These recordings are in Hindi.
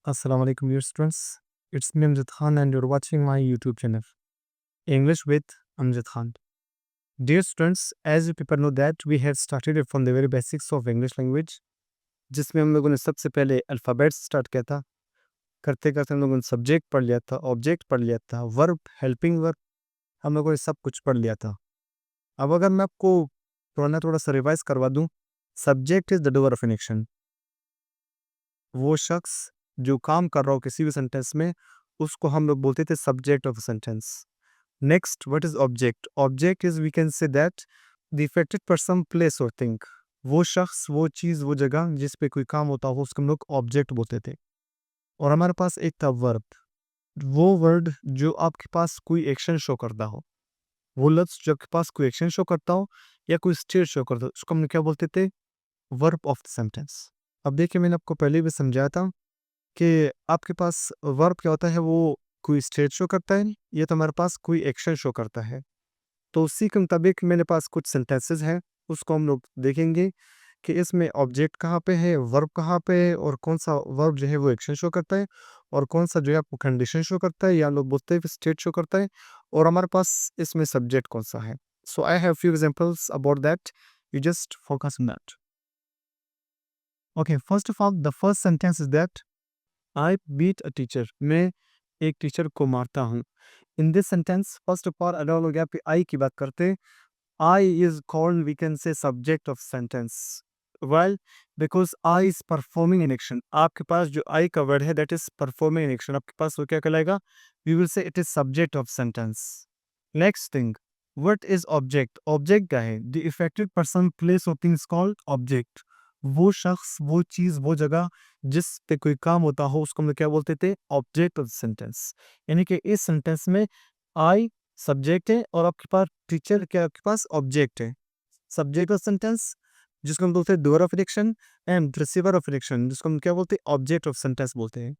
Assalamu alaikum, dear students. It's me Amjad Khan, and you're watching my YouTube channel, English with Amjad Khan. Dear students, as you people know that we have started it from the very basics of English language, जिसमें हम लोगों ने सबसे पहले अल्फ़ाबेट्स स्टार्ट किया था। करते करते हम लोगों ने सब्जेक्ट पढ़ लिया था, ऑब्जेक्ट पढ़ लिया था, वर्ब, हेल्पिंग वर्ब, हम लोगों ने सब कुछ पढ़ लिया था। अब अगर मैं आपको थोड़ा सा रिवाइज करवा दूं, subject is the doer of N action. वो शख्स जो काम कर रहा हो किसी भी सेंटेंस में, उसको हम लोग बोलते थे subject of sentence. Next, what is object? Object is, we can say that the affected person, place और थिंग। वो शख्स, वो चीज, वो जगह जिस पे कोई काम होता हो उसको हम लोग ऑब्जेक्ट बोलते थे। और हमारे पास एक था वर्ब। वो वर्ड जो आपके पास कोई एक्शन शो करता हो, वो लफ्ज जो आपके पास कोई एक्शन शो करता हो या कोई स्टेट शो करता हो, उसको हम क्या बोलते थे? Verb of the sentence. अब देखिए, मैंने आपको पहले भी समझाया था कि आपके पास वर्ब क्या होता है, वो कोई स्टेट शो करता है या तो हमारे पास कोई एक्शन शो करता है। तो उसी के मुताबिक मेरे पास कुछ सेंटेंसेस हैं, उसको हम लोग देखेंगे कि इसमें ऑब्जेक्ट कहाँ पे है, वर्ब कहाँ पे है, और कौन सा वर्ब जो है वो एक्शन शो करता है, और कौन सा जो है आपको कंडीशन शो करता है या लोग बोलते हैं स्टेट शो करता है, और हमारे पास इसमें सब्जेक्ट कौन सा है। So I have few examples about that, you just focus on that. Okay, first of all the first sentence is that I beat a teacher. मैं एक टीचर को मारता हूँ। In this sentence, first of all अगर हम लोग यहाँ पे आई की बात करते हैं, I is called, we can say, subject of sentence. Well, because I is performing an action. आपके पास जो आई का वर्ड है that is performing an action, आपके पास वो क्या कहलाएगा? We will say it is subject of sentence. Next thing, what is object? Object क्या है? द इफेक्टेड पर्सन, प्लेस और थिंग्स कॉल्ड ऑब्जेक्ट। वो शख्स, वो चीज, वो जगह जिस पे कोई काम होता हो उसको हम लोग क्या बोलते थे? Object of sentence. यानी कि इस सेंटेंस में आई सब्जेक्ट है और आपके पास टीचर क्या, आपके पास ऑब्जेक्ट है। सब्जेक्ट ऑफ सेंटेंस जिसको हम बोलते हैं doer of action, and receiver of action जिसको हम क्या बोलते हैं? ऑब्जेक्ट ऑफ सेंटेंस बोलते हैं।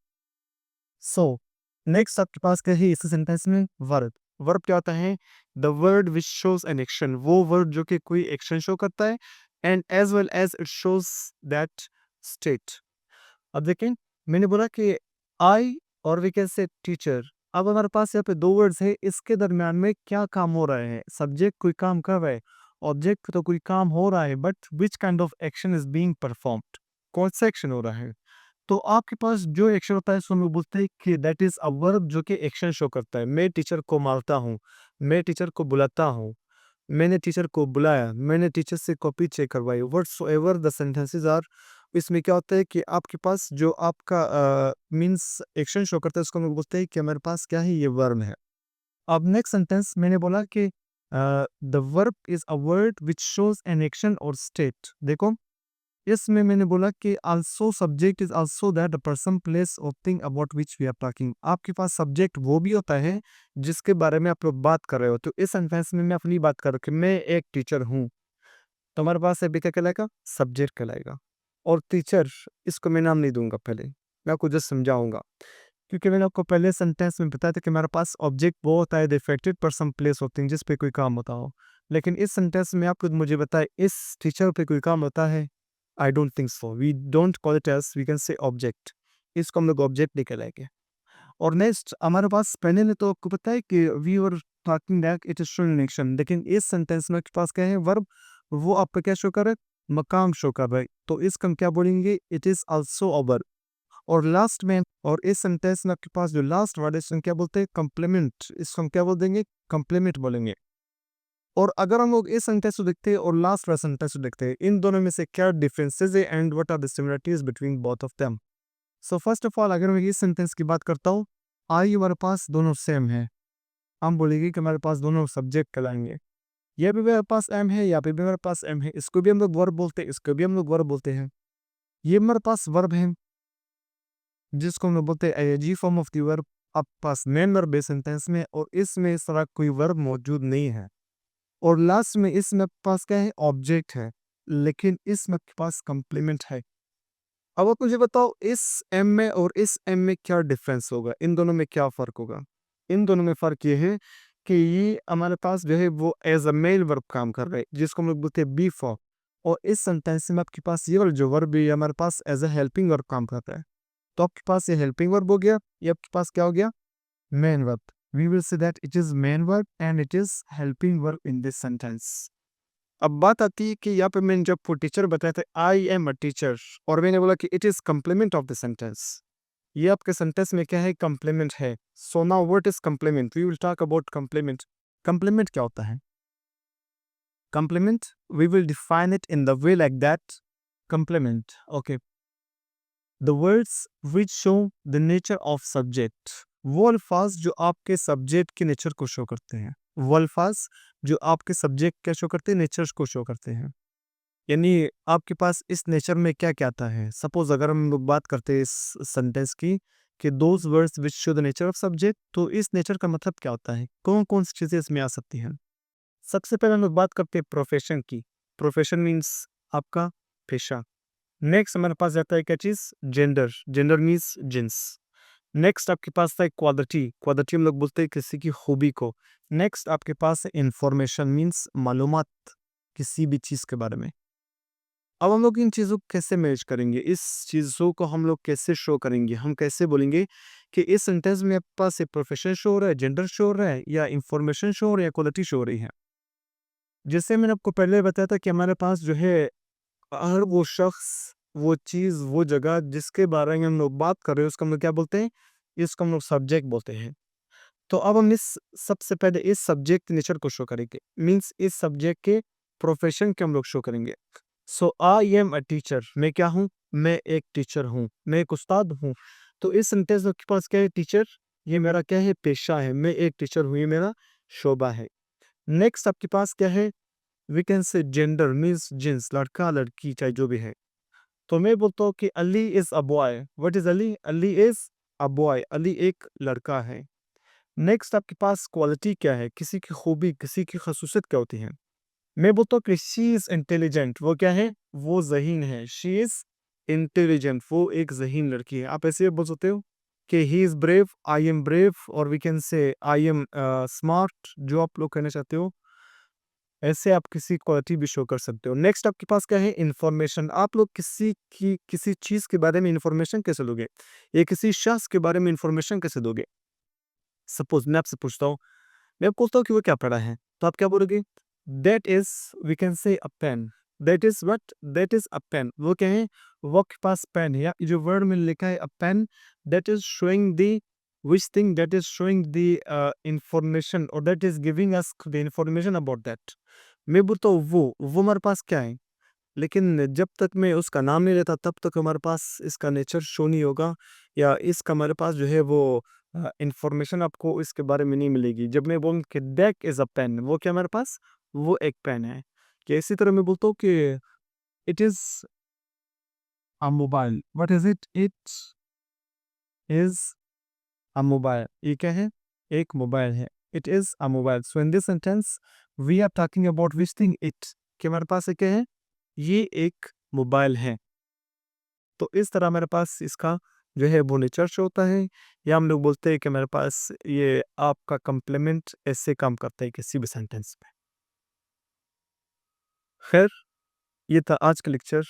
सो नेक्स्ट आपके पास क्या है इस सेंटेंस में? वर्ब। वर्ब क्या होता है? The word which shows an action. वो वर्ड जो कि कोई एक्शन शो करता है, and as well as it shows that state. अब देखें, मैंने बोला कि आई और वी कैन से टीचर। अब हमारे पास यहाँ पे दो वर्ड्स है, इसके दरमियान में क्या काम हो रहा है? सब्जेक्ट कोई काम कर रहा है, ऑब्जेक्ट तो कोई काम हो रहा है, but which kind of action is being performed? कौन सा एक्शन हो रहा है? तो आपके पास जो एक्शन होता है उसको हम लोग बोलते हैं कि दैट इज अ वर्ब जो कि एक्शन शो करता है। मैं टीचर को मारता हूँ, मैं टीचर को बुलाता हूँ, मैंने टीचर को बुलाया, मैंने टीचर से कॉपी चेक करवाई, व्हाटसोएवर द सेंटेंसेस आर। इसमें क्या होता है कि आपके पास जो आपका मीन्स एक्शन शो करता है उसको हम लोग बोलते हैं कि हमारे पास क्या है, ये वर्ब है। अब नेक्स्ट सेंटेंस मैंने बोला कि the verb is a word which shows an action और स्टेट। देखो, इसमें मैंने बोला कि also subject is also that the person, place और thing about which we are talking. आपके पास सब्जेक्ट वो भी होता है जिसके बारे में आप लोग बात कर रहे हो। तो इस सेंटेंस में मैं अपनी बात कर रहा हूँ कि मैं एक टीचर हूँ, तो हमारे पास अभी क्या कहलाएगा? सब्जेक्ट कहलाएगा। और टीचर, इसको मैं नाम नहीं दूंगा, पहले मैं आपको जस्ट समझाऊंगा, क्योंकि मैंने आपको पहले सेंटेंस में बताया था कि हमारे पास ऑब्जेक्ट वो होता है द इफेक्टेड पर्सन, प्लेस और थिंग जिस पे कोई काम होता हो। लेकिन इस सेंटेंस में आप खुद मुझे बताए, इस टीचर पे कोई काम होता है? I don't think so. We don't call it as, we can say object. इसको हम लोग ऑब्जेक्ट नहीं कहलाएंगे। और नेक्स्ट हमारे पास पहले ने तो आपको पता है कि we were talking that it is showing action, लेकिन इस सेंटेंस में आपके पास क्या है? वर्ब। वो आपका क्या शो कर रहा है? मकाम शो कर रहा है। तो इसका हम क्या बोलेंगे? It is also a verb. और लास्ट में, और इस सेंटेंस में आपके पास जो लास्ट वर्ड है इसको हम क्या बोलते हैं? कंप्लीमेंट। इसको हम क्या बोल देंगे? कंप्लीमेंट बोलेंगे। और अगर हम लोग इस सेंटेंस को देखते हैं और लास्ट वाला सेंटेंस को देखते हैं, इन दोनों में से क्या डिफरेंसेस है and what are the similarities between both of them. So first of all अगर मैं इस सेंटेंस की बात करता हूँ, आई हमारे पास दोनों सेम है। हम बोलेंगे कि हमारे पास दोनों सब्जेक्ट कहलाएंगे। ये भी मेरे पास एम है, यहाँ पे भी मेरे पास एम है, इसको भी हम लोग वर्ब बोलते हैं, इसको भी हम लोग वर्ब बोलते हैं। ये हमारे पास वर्ब है जिसको हम लोग बोलते हैं ING form of the verb. आपके पास मेन वर्ब है सेंटेंस में, और इसमें इस तरह कोई वर्ब मौजूद नहीं है। और लास्ट में इसमें आपके पास क्या है? ऑब्जेक्ट है, लेकिन इसमें आपके पास कंप्लीमेंट है। अब आप मुझे बताओ, इस एम में और इस एम में क्या डिफरेंस होगा? इन दोनों में क्या फ़र्क होगा? इन दोनों में फ़र्क ये है कि ये हमारे पास जो है वो एज़ अ मेल वर्ब काम कर रहा है, जिसको हम लोग बोलते हैं बी फॉर्म। और इस सेंटेंस में आपके पास ये वाला जो वर्ब है, ये हमारे पास एज़ अ हेल्पिंग वर्ब काम कर रहा है। तो आपके पास ये हेल्पिंग वर्ब हो गया, ये आपके पास क्या हो गया, main verb. We will say that it is main verb and it is helping verb in this sentence. अब बात आती है कि यहाँ पे मैंने जब फॉर टीचर बताया था आई एम अ टीचर, और मैंने बोला कि it is complement of the sentence. ये आपके सेंटेंस में क्या है, कंप्लीमेंट है. So now what is complement, we will talk about complement. Complement क्या होता है? Complement, we will define it in the way like that. Complement, okay. The words which show the nature of subject. वो अल्फाज जो आपके सब्जेक्ट के नेचर को शो करते हैं. वो अल्फाज जो आपके सब्जेक्ट क्या शो करते हैं, नेचर्स को शो करते हैं. यानी आपके पास इस नेचर में क्या क्या आता है. सपोज अगर हम लोग बात करते हैं इस सेंटेंस की कि those words which show the nature of subject, तो इस नेचर का मतलब क्या होता है, कौन कौन सी चीज़ें इसमें आ सकती हैं. सबसे पहले हम लोग बात करते हैं प्रोफेशन की. प्रोफेशन मीन्स आपका पेशा. नेक्स्ट हमारे पास आता है क्या चीज़, gender. Gender means gens. Next आपके पास है क्वालिटी. क्वालिटी हम लोग बोलते हैं किसी की खूबी को. नेक्स्ट आपके पास है इंफॉर्मेशन मीन्स मालूमात किसी भी चीज़ के बारे में. अब हम लोग इन चीज़ों को कैसे मैनेज करेंगे, इस चीज़ों को हम लोग कैसे शो करेंगे, हम कैसे बोलेंगे कि इस सेंटेंस में आपके पास एक प्रोफेशन शो हो रहा है, जेंडर शो हो रहा है, या इंफॉर्मेशन शो हो रहा है, या क्वालिटी शो हो रही है. जैसे मैंने आपको पहले बताया था कि हमारे पास जो है हर वो शख्स, वो चीज़, वो जगह जिसके बारे में हम लोग बात कर रहे हैं, उसको हम लोग क्या बोलते हैं, इसको हम लोग सब्जेक्ट बोलते हैं. तो अब हम इस सबसे पहले इस सब्जेक्ट नेचर को शो करेंगे, मीन्स इस सब्जेक्ट के प्रोफेशन के हम लोग शो करेंगे. सो आई एम अ टीचर, मैं क्या हूँ, मैं एक टीचर हूँ, मैं एक उस्ताद हूँ. तो इस सेंटेंस में आपके पास क्या है, टीचर, ये मेरा क्या है, पेशा है, मैं एक टीचर हूँ, ये मेरा शोबा है. नेक्स्ट आपके पास क्या है, we can say gender means gents, लड़का लड़की चाहे जो भी है. तो मैं बोलता हूँ कि Ali is a boy. What is Ali, Ali is a boy, Ali एक लड़का है. नेक्स्ट आपके पास क्वालिटी क्या है, किसी की खूबी, किसी की खसूसियत क्या होती है. मैं बोलता हूँ कि शी इज इंटेलिजेंट, वो क्या है, वो ज़हीन है. शी इज इंटेलिजेंट, वो एक ज़हीन लड़की है. आप ऐसे भी बोल सकते हो कि he is brave, I am brave, और we can say I am smart, जो आप लोग कहना चाहते हो. ऐसे आप किसी क्वालिटी भी शो कर सकते हो. नेक्स्ट आपके पास क्या है, इन्फॉर्मेशन. आप लोग किसी चीज़ के बारे में इन्फॉर्मेशन कैसे लोगे, या किसी शख्स के बारे में इन्फॉर्मेशन कैसे दोगे. सपोज मैं आपसे पूछता हूँ, मैं आपको पूछता हूँ कि वो क्या पढ़ा है, तो आप क्या बोलोगे, that is, we can say a pen. That is what, that is a pen. वो क्या है, वो के पास पेन है, या जो वर्ड में लिखा है a pen, that is showing the which thing, that is showing the information, और that is giving us the information about that. मैं बोलता हूँ वो हमारे पास क्या है, लेकिन जब तक मैं उसका नाम नहीं लेता तब तक हमारे पास इसका नेचर शो नहीं होगा, या इसका हमारे पास जो है वो इंफॉर्मेशन आपको इसके बारे में नहीं मिलेगी. जब मैं बोलूँ कि दैट इज़ अ पेन, वो क्या हमारे पास, वो एक पेन है. कि इसी तरह मैं बोलता हूँ कि it is a mobile. What is it, it is a mobile. ये क्या है, एक मोबाइल है. It is a mobile. So in this sentence we are talking about which thing, it, कि हमारे पास ये क्या है, ये एक मोबाइल है. तो इस तरह मेरे पास इसका जो है वो नेचर शो होता है, या हम लोग बोलते हैं कि मेरे पास ये आपका कम्प्लीमेंट ऐसे काम करता है किसी भी सेंटेंस में. खैर, ये था आज का लेक्चर.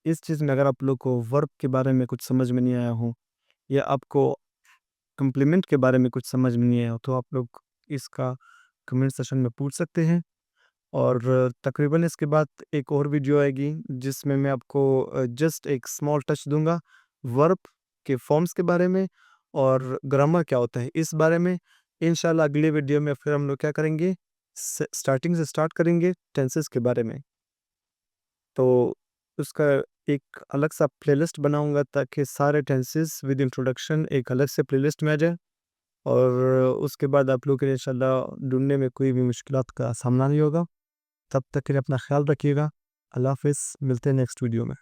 इस चीज़ में अगर आप लोग को वर्ब के बारे में कुछ समझ में नहीं आया हो, या आपको कम्प्लीमेंट के बारे में कुछ समझ में नहीं आया हो, तो आप लोग इसका कमेंट सेशन में पूछ सकते हैं. और तकरीबन इसके बाद एक और वीडियो आएगी जिसमें मैं आपको जस्ट एक स्मॉल टच दूंगा वर्ब के फॉर्म्स के बारे में, और ग्रामर क्या होता है इस बारे में. इंशाल्लाह अगले वीडियो में फिर हम लोग क्या करेंगे, स्टार्टिंग से स्टार्ट करेंगे टेंसेस के बारे में. तो उसका एक अलग सा प्लेलिस्ट बनाऊंगा ताकि सारे टेंसेस विद इंट्रोडक्शन एक अलग से प्लेलिस्ट में आ जाए, और उसके बाद आप लोग के लिए इंशाल्लाह ढूंढने में कोई भी मुश्किलात का सामना नहीं होगा. तब तक के लिए अपना ख्याल रखिएगा. अल्लाह हाफ़िज़, मिलते हैं नेक्स्ट वीडियो में.